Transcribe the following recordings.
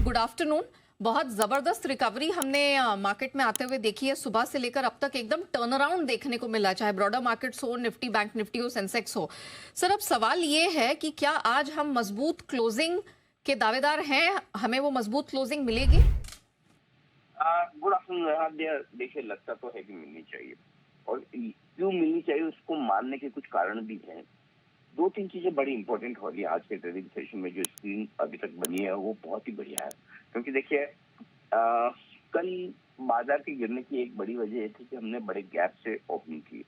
Good afternoon. बहुत जबरदस्त recovery हमने मार्केट में आते हुए देखी है। सुबह से लेकर अब तक एकदम टर्न अराउंड देखने को मिला, चाहे ब्रॉडर मार्केट्स हो, निफ्टी बैंक निफ्टी हो, सेंसेक्स हो। सर, अब सवाल ये है कि क्या आज हम मजबूत क्लोजिंग के दावेदार हैं? हमें वो मजबूत क्लोजिंग मिलेगी? Good afternoon. देखिए, लगता तो है कि मिलनी चाहिए, और क्यों मिलनी चाहिए उसको मानने के कुछ कारण भी हैं। दो तीन चीजें बड़ी इंपॉर्टेंट हो रही है आज के ट्रेडिंग सेशन में। जो स्क्रीन अभी तक बनी है वो बहुत ही बढ़िया है, क्योंकि देखिए कल बाजार के गिरने की एक बड़ी वजह ये थी कि हमने बड़े गैप से ओपनिंग की,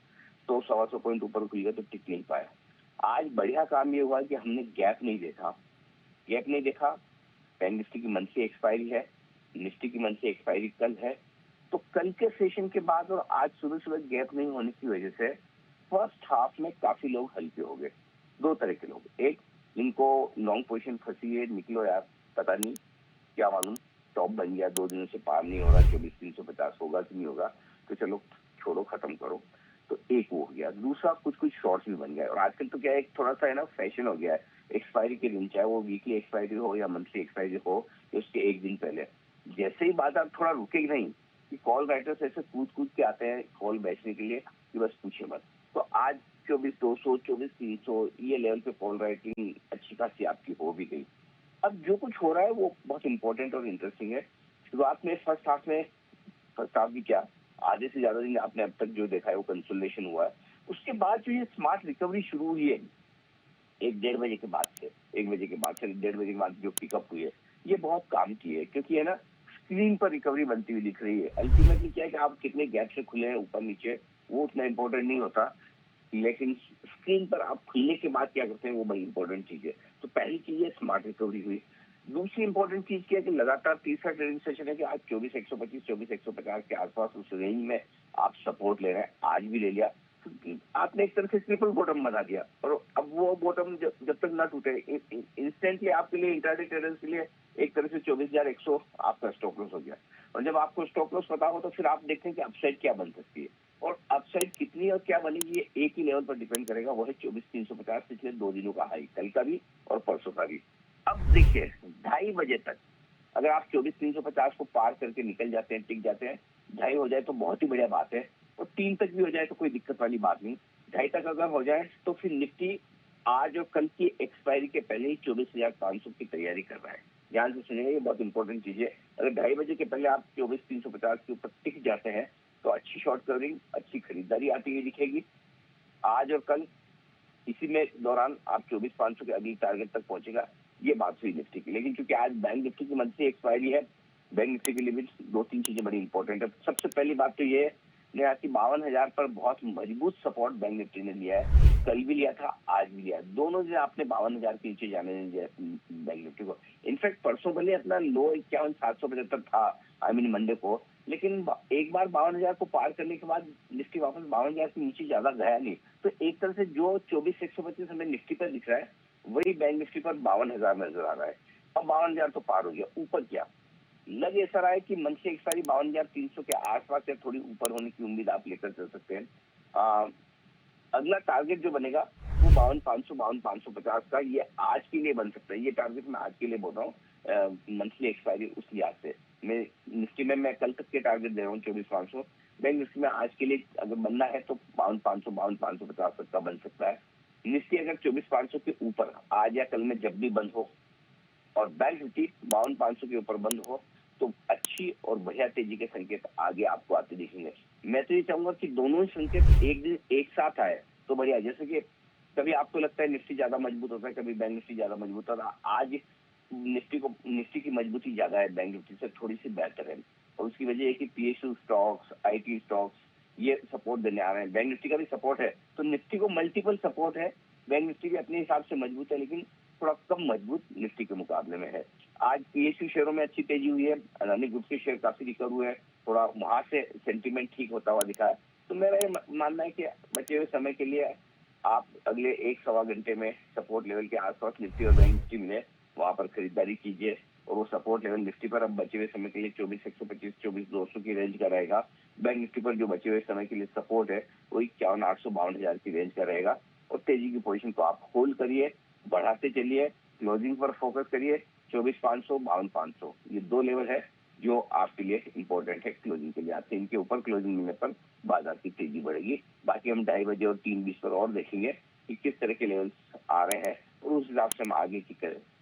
तो 125 पॉइंट ऊपर खुल गया तो टिक नहीं पाया। आज बढ़िया काम ये हुआ कि हमने गैप नहीं देखा। बैंक निफ्टी की मंथली एक्सपायरी है, निफ्टी की मंथली एक्सपायरी कल है, तो कल के सेशन के बाद और आज सुबह सुबह गैप नहीं होने की वजह से फर्स्ट हाफ में काफी लोग हल्के हो गए। दो तरह के लोग, एक जिनको लॉन्ग पोजीशन फंसी है, निकलो यार, पता नहीं क्या मालूम, टॉप बन गया, 2 दिनों से पार नहीं हो रहा, 24,350 होगा कि नहीं होगा, तो चलो छोड़ो, खत्म करो, तो एक वो हो गया। दूसरा कुछ शॉर्ट्स भी बन गए, और आजकल तो क्या है, एक थोड़ा सा है ना, फैशन हो गया है एक्सपायरी के दिन, चाहे वो वीकली एक्सपायरी हो या मंथली एक्सपायरी हो, उसके एक दिन पहले जैसे ही बाजार थोड़ा रुके नहीं कि कॉल राइटर्स ऐसे कूद के आते हैं कॉल बेचने के लिए कि बस पूछे मत। तो आज 24,200, 24,300 ये लेवल पे कॉल राइटिंग अच्छी खासी आपकी हो भी गई। अब जो कुछ हो रहा है वो बहुत इंपॉर्टेंट और इंटरेस्टिंग है। शुरुआत में फर्स्ट हाफ की क्या, आधे से ज्यादा दिन आपने अब तक जो देखा है वो कंसोलिडेशन हुआ है। उसके बाद जो ये स्मार्ट रिकवरी शुरू हुई है, 1-1:30 बजे के बाद से, 1 बजे के बाद से 1:30 बजे के बाद जो पिकअप हुई है, ये बहुत काम की है, क्योंकि है ना, स्क्रीन पर रिकवरी बनती हुई दिख रही है। अल्टीमेटली क्या है कि आप कितने गैप से खुले हैं ऊपर नीचे, वो उतना इंपॉर्टेंट नहीं होता, लेकिन स्क्रीन पर आप खुलने के बाद क्या करते हैं वो बड़ी इंपॉर्टेंट चीज है। तो पहली चीज है स्मार्ट रिकवरी हुई। दूसरी इंपॉर्टेंट चीज क्या है कि लगातार तीसरा ट्रेडिंग सेशन है कि आज 24,125, 24,150 के आसपास उस रेंज में आप सपोर्ट ले रहे हैं, आज भी ले लिया। तो आपने एक तरह से ट्रिपल बॉटम बना दिया, और अब वो बॉटम जब तक ना टूटे, इंस्टेंटली आपके लिए, इंट्राडे ट्रेडर्स के लिए एक तरह से 24,100 आपका स्टॉप लॉस हो गया। और जब आपको स्टॉप लॉस पता हो तो फिर आप देखते हैं कि अपसाइड क्या बन सकती है, और अपसाइड कितनी और क्या बनेगी ये एक ही लेवल पर डिपेंड करेगा, वो है 24,350, पिछले 2 दिनों का हाई, कल का भी और परसों का भी। अब देखिए 2:30 बजे तक अगर आप 24,350 को पार करके निकल जाते हैं, टिक जाते हैं, 2:30 हो जाए तो बहुत ही बढ़िया बात है, और 3 तक भी हो जाए तो कोई दिक्कत वाली बात नहीं। 2:30 तक अगर हो जाए तो फिर निफ्टी आज और कल की एक्सपायरी के पहले ही 24,500 की तैयारी कर रहा है। ध्यान से सुनिए, ये बहुत इंपॉर्टेंट चीज है। अगर 2:30 बजे के पहले आप 24,350 के ऊपर टिक जाते हैं तो अच्छी शॉर्ट कवरिंग, अच्छी खरीदारी आती हुई दिखेगी आज और कल। इसी में दौरान आप 24,500 के अगली टारगेट तक पहुंचेगा, ये बात हुई निफ्टी की। लेकिन क्योंकि आज बैंक निफ्टी की मंथली एक्सपायरी है, बैंक निफ्टी के लिए भी दो तीन चीजें बड़ी इंपॉर्टेंट है। सबसे पहली बात तो ये है कि 52,000 पर बहुत मजबूत सपोर्ट बैंक निफ्टी ने लिया है, कल भी लिया था, आज भी लिया है। दोनों दिन आपने 52,000 के नीचे जाने नहीं दिया बैंक निफ्टी को। इनफैक्ट परसों भले अपना लो 51,775 था, आई मीन मंडे को, लेकिन एक बार 52,000 को पार करने के बाद निफ्टी वापस 52,000 के नीचे ज्यादा गया नहीं। तो एक तरह से जो 24,125 हमें निफ्टी पर दिख रहा है, वही बैंक निफ्टी पर 52,000 नजर आ रहा है। अब 52,000 तो पार हो गया, ऊपर क्या लग ऐसा रहा है कि मंथली एक्सपायरी 52,300 के आसपास या थोड़ी ऊपर होने की उम्मीद आप लेकर चल सकते हैं। अगला टारगेट जो बनेगा वो 52,500, 52,550 का, ये आज के लिए बन सकता है। ये टारगेट मैं आज के लिए बोल रहा हूँ, मंथली एक्सपायरी उस लिहाज से। मैं निफ्टी में मैं कल तक के टारगेट दे रहा हूँ 24,500। बैंक निफ्टी में आज के लिए अगर बनना है तो 52,500, 52,550 तक का बन सकता है। निफ्टी अगर 24,500 के ऊपर आज या कल में जब भी बंद हो, और बैंक निफ्टी 52,500 के ऊपर बंद हो, तो अच्छी और बढ़िया तेजी के संकेत आगे आपको आते दिखेंगे। मैं तो ये चाहूंगा कि दोनों ही संकेत एक दिन एक साथ आए तो बढ़िया। जैसे कि कभी आपको लगता है निफ्टी ज्यादा मजबूत होता है, कभी बैंक निफ्टी ज्यादा मजबूत होता है। आज निफ्टी की मजबूती ज्यादा है, बैंक निफ्टी से थोड़ी सी बेहतर है, और उसकी वजह है कि पीएसयू स्टॉक्स, आईटी स्टॉक्स ये सपोर्ट देने आ रहे हैं। बैंक निफ्टी का भी सपोर्ट है, तो निफ्टी को मल्टीपल सपोर्ट है। बैंक निफ्टी भी अपने हिसाब से मजबूत है, लेकिन थोड़ा कम मजबूत निफ्टी के मुकाबले में है। आज पीएसयू शेयरों में अच्छी तेजी हुई है, अदानी ग्रुप के शेयर काफी रिकवर हुए हैं, थोड़ा वहां से सेंटीमेंट ठीक होता हुआ दिखा है। तो मेरा ये मानना है कि बचे हुए समय के लिए आप अगले एक सवा घंटे में सपोर्ट लेवल के आसपास निफ्टी और बैंक निफ्टी मिले, वहां पर खरीदारी कीजिए। और वो सपोर्ट लेवल निफ्टी पर अब बचे हुए समय के लिए 24,125, 24,200 की रेंज का रहेगा। बैंक निफ्टी पर जो बचे हुए समय के लिए सपोर्ट है वो 51,800, 52,000 की रेंज का रहेगा। और तेजी की पोजीशन को आप होल्ड करिए, बढ़ाते चलिए, क्लोजिंग पर फोकस करिए, 24,500, 52,500, ये 2 लेवल है जो आपके लिए इंपॉर्टेंट है क्लोजिंग के लिए। आपसे इनके ऊपर क्लोजिंग मिलने पर बाजार की तेजी बढ़ेगी। बाकी हम 2:30 बजे और 3:20 पर और देखेंगे कि किस तरह के लेवल्स आ रहे हैं और उस हिसाब से हम आगे की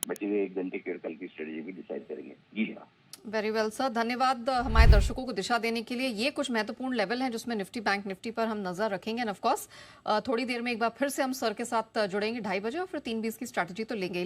बचे हुए 1 घंटे की और कल की स्ट्रेटेजी भी डिसाइड करेंगे। जी हाँ। वेरी वेल सर, धन्यवाद हमारे दर्शकों को दिशा देने के लिए। ये कुछ महत्वपूर्ण लेवल हैं जिसमें निफ्टी बैंक निफ्टी पर हम नजर रखेंगे एंड ऑफ कोर्स थोड़ी देर में एक बार फिर से हम सर के साथ जुड़ेंगे 2:30 बजे और फिर 3:20 की स्ट्रैटेजी तो लेंगे ही।